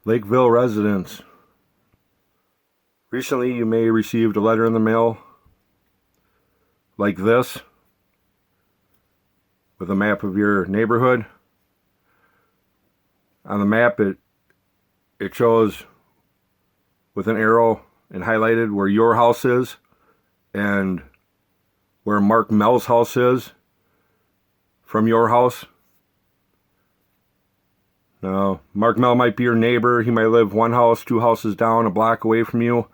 Lakeville residents. Recently, you may have received a letter in the mail like this with a map of your neighborhood. On the map, it shows with an arrow and highlighted where your house is and where Mark Mehl's house is from your house. Now, Mark Mehl might be your neighbor. He might live one house, two houses down, a block away from you.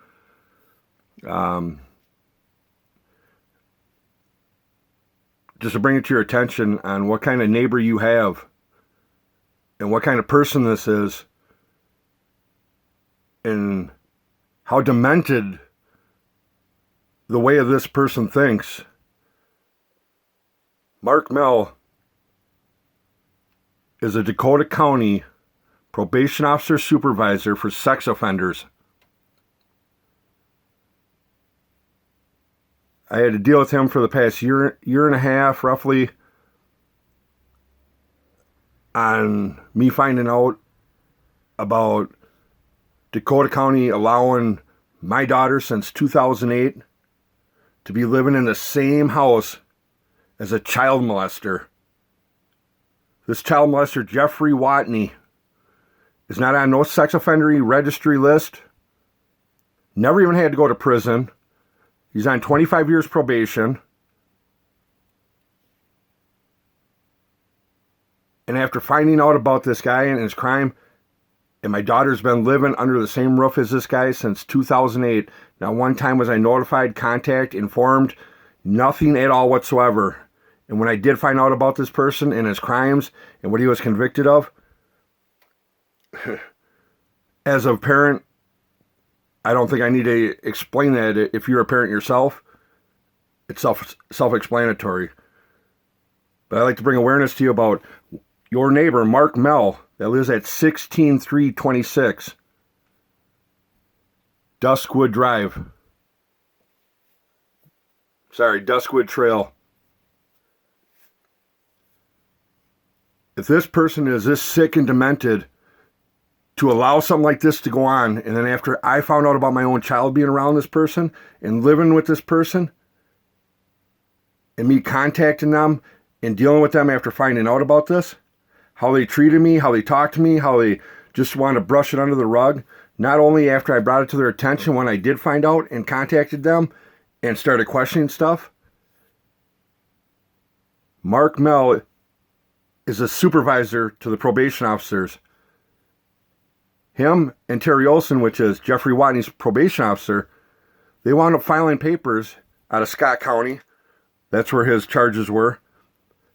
Just to bring it to your attention on what kind of neighbor you have and what kind of person this is and how demented the way of this person thinks. Mark Mehl is a Dakota County probation officer supervisor for sex offenders. I had to deal with him for the past year and a half, roughly, on me finding out about Dakota County allowing my daughter since 2008 to be living in the same house as a child molester. This child molester, Jeffrey Watney, is not on no sex offender registry list. Never even had to go to prison. He's on 25 years probation. And after finding out about this guy and his crime, and my daughter's been living under the same roof as this guy since 2008. Not one time was I notified, contacted, informed, nothing at all whatsoever. And when I did find out about this person and his crimes and what he was convicted of, as a parent, I don't think I need to explain that. If you're a parent yourself, it's self-explanatory. But I'd like to bring awareness to you about your neighbor, Mark Mehl, that lives at 16326 Duskwood Drive. Duskwood Trail. If this person is this sick and demented to allow something like this to go on, and then after I found out about my own child being around this person and living with this person, and me contacting them and dealing with them after finding out about this, how they treated me, how they talked to me, how they just wanted to brush it under the rug, not only after I brought it to their attention when I did find out and contacted them and started questioning stuff. Mark Mehl is a supervisor to the probation officers. Him and Terry Olson, which is Jeffrey Watney's probation officer, they wound up filing papers out of Scott County, that's where his charges were,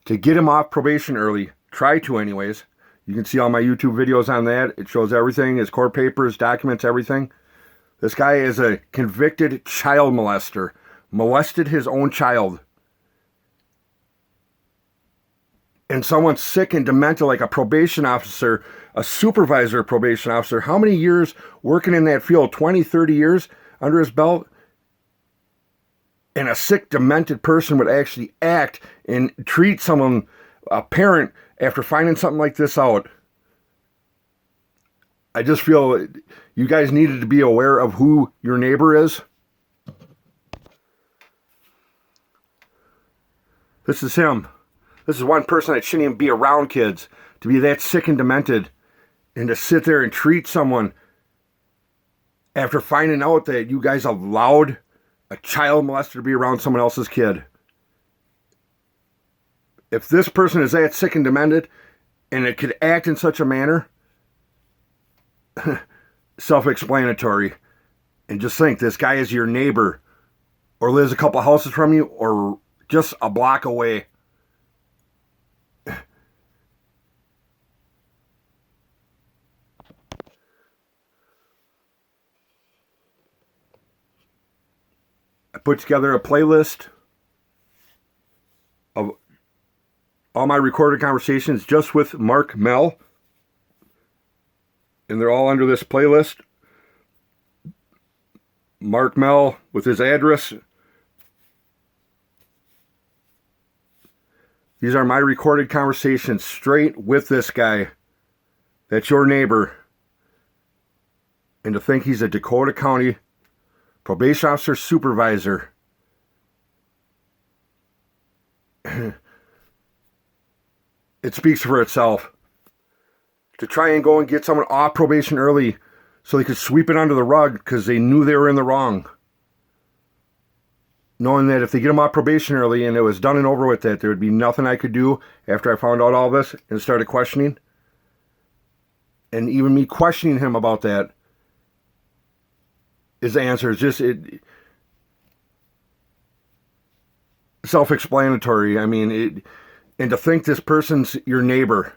to get him off probation early. Try to anyways. You can see all my YouTube videos on that. It shows everything, his court papers, documents, everything. This guy is a convicted child molester. Molested his own child. And someone sick and demented like a probation officer, a supervisor probation officer, how many years working in that field? 20, 30 years under his belt? And a sick, demented person would actually act and treat someone, a parent, after finding something like this out. I just feel you guys needed to be aware of who your neighbor is. This is him. This is one person that shouldn't even be around kids, to be that sick and demented and to sit there and treat someone after finding out that you guys allowed a child molester to be around someone else's kid. If this person is that sick and demented and it could act in such a manner, self-explanatory. And just think, this guy is your neighbor or lives a couple houses from you or just a block away. I put together a playlist of all my recorded conversations just with Mark Mehl. And they're all under this playlist. Mark Mehl with his address. These are my recorded conversations straight with this guy. That's your neighbor. And to think he's a Dakota County probation officer supervisor. It speaks for itself. To try and go and get someone off probation early so they could sweep it under the rug because they knew they were in the wrong. Knowing that if they get them off probation early and it was done and over with, that there would be nothing I could do after I found out all this and started questioning. And even me questioning him about that, his answer is just self-explanatory. I mean, and to think this person's your neighbor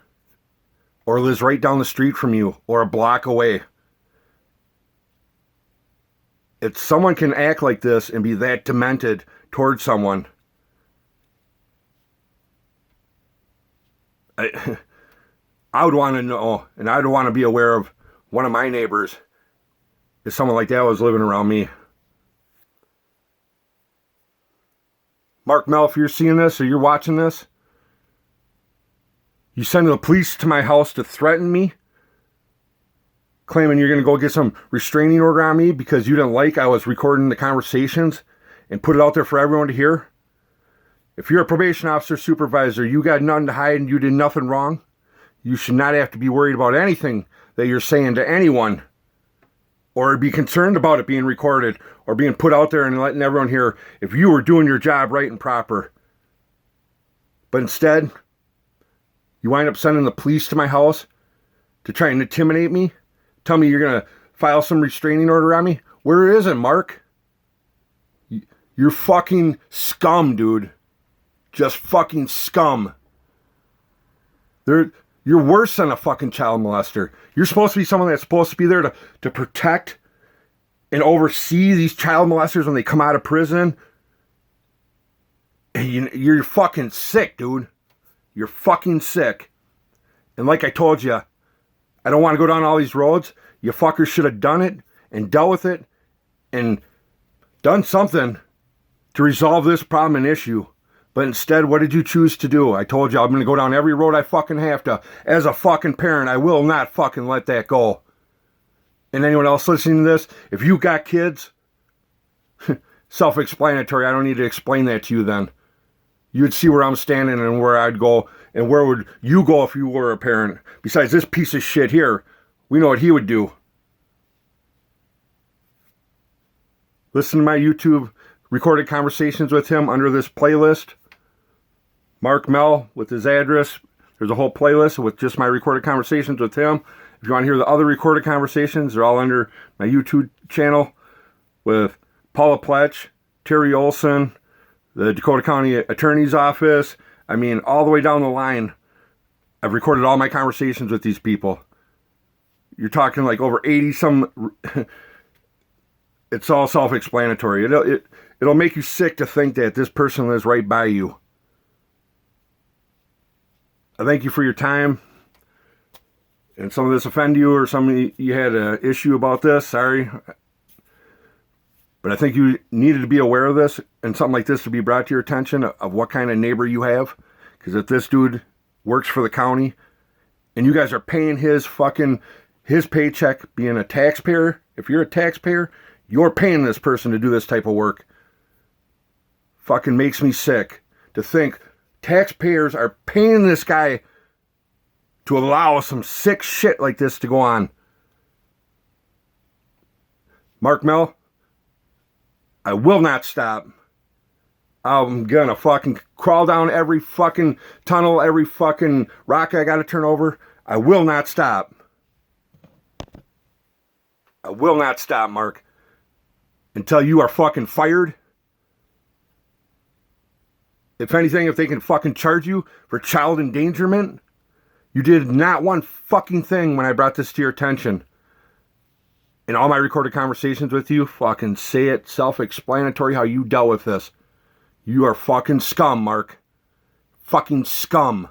or lives right down the street from you or a block away. If someone can act like this and be that demented towards someone, I would want to know, and I'd want to be aware of one of my neighbors if someone like that was living around me. Mark Mehl, if you're seeing this or you're watching this, you send the police to my house to threaten me, claiming you're going to go get some restraining order on me because you didn't like I was recording the conversations and put it out there for everyone to hear. If you're a probation officer supervisor, you got nothing to hide and you did nothing wrong. You should not have to be worried about anything that you're saying to anyone or be concerned about it being recorded or being put out there and letting everyone hear if you were doing your job right and proper. But instead, you wind up sending the police to my house to try and intimidate me. Tell me you're going to file some restraining order on me. Where is it, Mark? You're fucking scum, dude. Just fucking scum. You're worse than a fucking child molester. You're supposed to be someone that's supposed to be there to protect and oversee these child molesters when they come out of prison. And you're fucking sick, dude. You're fucking sick. And like I told you, I don't want to go down all these roads. You fuckers should have done it and dealt with it and done something to resolve this problem and issue. But instead, what did you choose to do? I told you I'm going to go down every road I fucking have to. As a fucking parent, I will not fucking let that go. And anyone else listening to this, if you got kids, self-explanatory. I don't need to explain that to you then. You'd see where I'm standing and where I'd go. And where would you go if you were a parent? Besides this piece of shit here, we know what he would do. Listen to my YouTube recorded conversations with him under this playlist. Mark Mehl with his address. There's a whole playlist with just my recorded conversations with him. If you want to hear the other recorded conversations, they're all under my YouTube channel with Paula Pletch, Terry Olson, the Dakota County Attorney's Office. I mean, all the way down the line, I've recorded all my conversations with these people. You're talking like over 80 some. It's all self-explanatory. It'll make you sick to think that this person lives right by you. I thank you for your time. And some of this offend you or some you had an issue about this, sorry. But I think you needed to be aware of this and something like this to be brought to your attention of what kind of neighbor you have. Because if this dude works for the county and you guys are paying his paycheck being a taxpayer, if you're a taxpayer, you're paying this person to do this type of work. Fucking makes me sick to think taxpayers are paying this guy to allow some sick shit like this to go on. Mark Mehl, I will not stop. I'm gonna fucking crawl down every fucking tunnel, every fucking rock I gotta turn over. I will not stop. I will not stop, Mark. Until you are fucking fired. If anything, if they can fucking charge you for child endangerment, you did not one fucking thing when I brought this to your attention. In all my recorded conversations with you, fucking say it self-explanatory how you dealt with this. You are fucking scum, Mark. Fucking scum.